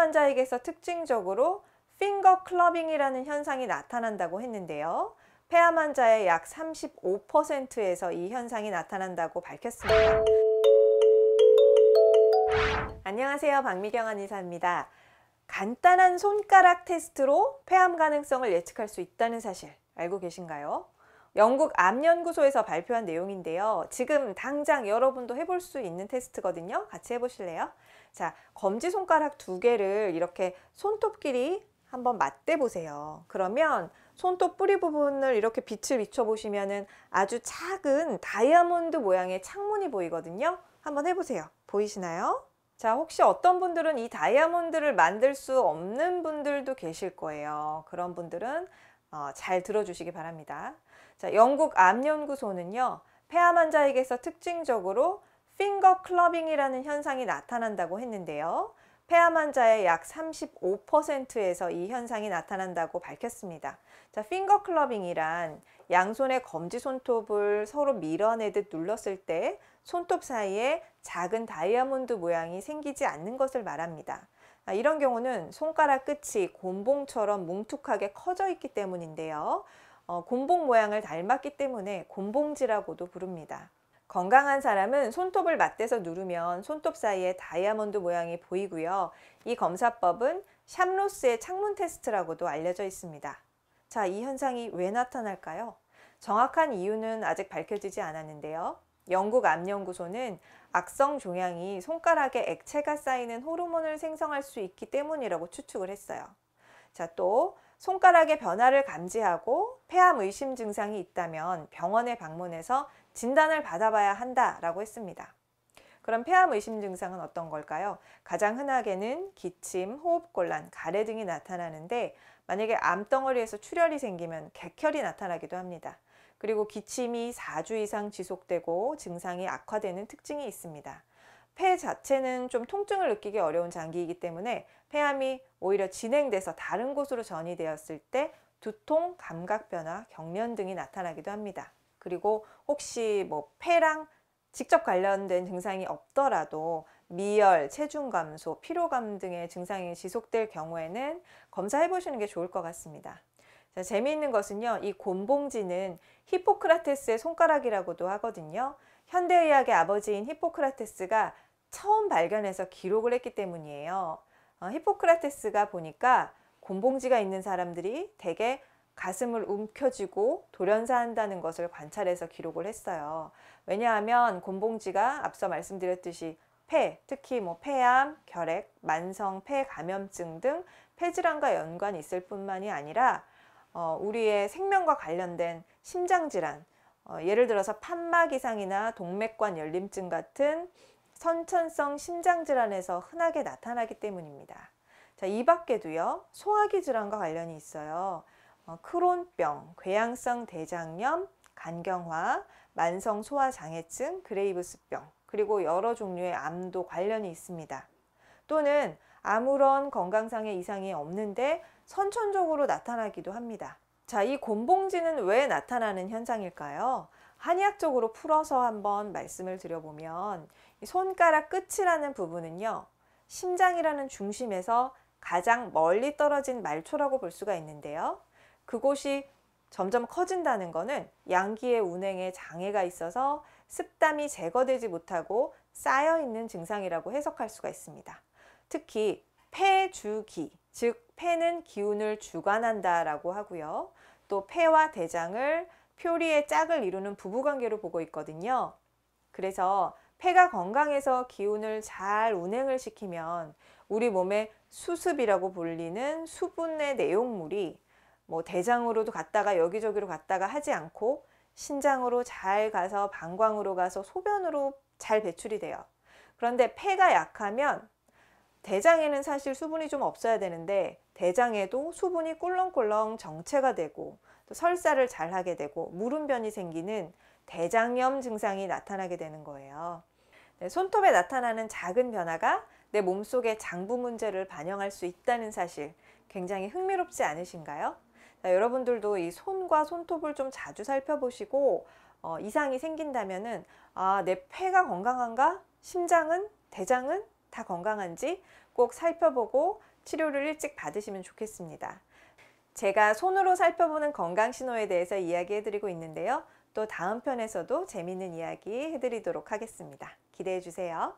환자에게서 특징적으로 핑거 클러빙이라는 현상이 나타난다고 했는데요. 폐암 환자의 약 35%에서 이 현상이 나타난다고 밝혔습니다. 안녕하세요. 박미경 한의사입니다. 간단한 손가락 테스트로 폐암 가능성을 예측할 수 있다는 사실 알고 계신가요? 영국 암연구소에서 발표한 내용인데요. 지금 당장 여러분도 해볼 수 있는 테스트거든요. 같이 해보실래요? 자, 검지손가락 2개를 이렇게 손톱끼리 한번 맞대 보세요. 그러면 손톱 뿌리 부분을 이렇게 빛을 비춰 보시면은 아주 작은 다이아몬드 모양의 창문이 보이거든요. 한번 해보세요. 보이시나요? 자, 혹시 어떤 분들은 이 다이아몬드를 만들 수 없는 분들도 계실 거예요. 그런 분들은 잘 들어주시기 바랍니다. 자, 영국 암연구소는요, 폐암 환자에게서 특징적으로 핑거 클러빙이라는 현상이 나타난다고 했는데요. 폐암 환자의 약 35%에서 이 현상이 나타난다고 밝혔습니다. 자, 핑거 클러빙이란 양손의 검지 손톱을 서로 밀어내듯 눌렀을 때 손톱 사이에 작은 다이아몬드 모양이 생기지 않는 것을 말합니다. 이런 경우는 손가락 끝이 곤봉처럼 뭉툭하게 커져 있기 때문인데요. 곤봉 모양을 닮았기 때문에 곤봉지라고도 부릅니다. 건강한 사람은 손톱을 맞대서 누르면 손톱 사이에 다이아몬드 모양이 보이고요. 이 검사법은 샴로스의 창문 테스트라고도 알려져 있습니다. 자, 이 현상이 왜 나타날까요? 정확한 이유는 아직 밝혀지지 않았는데요. 영국 암연구소는 악성 종양이 손가락에 액체가 쌓이는 호르몬을 생성할 수 있기 때문이라고 추측을 했어요. 자, 또 손가락의 변화를 감지하고 폐암 의심 증상이 있다면 병원에 방문해서 진단을 받아봐야 한다라고 했습니다. 그럼 폐암 의심 증상은 어떤 걸까요? 가장 흔하게는 기침, 호흡곤란, 가래 등이 나타나는데 만약에 암덩어리에서 출혈이 생기면 객혈이 나타나기도 합니다. 그리고 기침이 4주 이상 지속되고 증상이 악화되는 특징이 있습니다. 폐 자체는 좀 통증을 느끼기 어려운 장기이기 때문에 폐암이 오히려 진행돼서 다른 곳으로 전이되었을 때 두통, 감각 변화, 경련 등이 나타나기도 합니다. 그리고 혹시 폐랑 직접 관련된 증상이 없더라도 미열, 체중 감소, 피로감 등의 증상이 지속될 경우에는 검사해 보시는 게 좋을 것 같습니다. 자, 재미있는 것은요, 이 곤봉지는 히포크라테스의 손가락이라고도 하거든요. 현대의학의 아버지인 히포크라테스가 처음 발견해서 기록을 했기 때문이에요. 히포크라테스가 보니까 곤봉지가 있는 사람들이 대개 가슴을 움켜쥐고 돌연사한다는 것을 관찰해서 기록을 했어요. 왜냐하면 곤봉지가 앞서 말씀드렸듯이 폐, 특히 폐암, 결핵, 만성 폐 감염증 등 폐질환과 연관이 있을 뿐만이 아니라 우리의 생명과 관련된 심장질환, 예를 들어서 판막 이상이나 동맥관 열림증 같은 선천성 심장질환에서 흔하게 나타나기 때문입니다. 자, 이 밖에도요, 소화기 질환과 관련이 있어요. 크론병, 궤양성 대장염, 간경화, 만성 소화장애증, 그레이브스병, 그리고 여러 종류의 암도 관련이 있습니다. 또는 아무런 건강상의 이상이 없는데 선천적으로 나타나기도 합니다. 자, 이 곤봉지는 왜 나타나는 현상일까요? 한의학적으로 풀어서 한번 말씀을 드려보면 이 손가락 끝이라는 부분은요, 심장이라는 중심에서 가장 멀리 떨어진 말초라고 볼 수가 있는데요. 그곳이 점점 커진다는 것은 양기의 운행에 장애가 있어서 습담이 제거되지 못하고 쌓여있는 증상이라고 해석할 수가 있습니다. 특히 폐주기, 즉 폐는 기운을 주관한다라고 하고요. 또 폐와 대장을 표리의 짝을 이루는 부부관계로 보고 있거든요. 그래서 폐가 건강해서 기운을 잘 운행을 시키면 우리 몸의 수습이라고 불리는 수분의 내용물이 대장으로도 갔다가 여기저기로 갔다가 하지 않고 신장으로 잘 가서 방광으로 가서 소변으로 잘 배출이 돼요. 그런데 폐가 약하면 대장에는 사실 수분이 좀 없어야 되는데 대장에도 수분이 꿀렁꿀렁 정체가 되고 또 설사를 잘 하게 되고 물음변이 생기는 대장염 증상이 나타나게 되는 거예요. 손톱에 나타나는 작은 변화가 내 몸속의 장부 문제를 반영할 수 있다는 사실 굉장히 흥미롭지 않으신가요? 자, 여러분들도 이 손과 손톱을 좀 자주 살펴보시고 이상이 생긴다면은 내 폐가 건강한가? 심장은? 대장은? 다 건강한지 꼭 살펴보고 치료를 일찍 받으시면 좋겠습니다. 제가 손으로 살펴보는 건강 신호에 대해서 이야기해드리고 있는데요. 또 다음 편에서도 재미있는 이야기 해드리도록 하겠습니다. 기대해 주세요.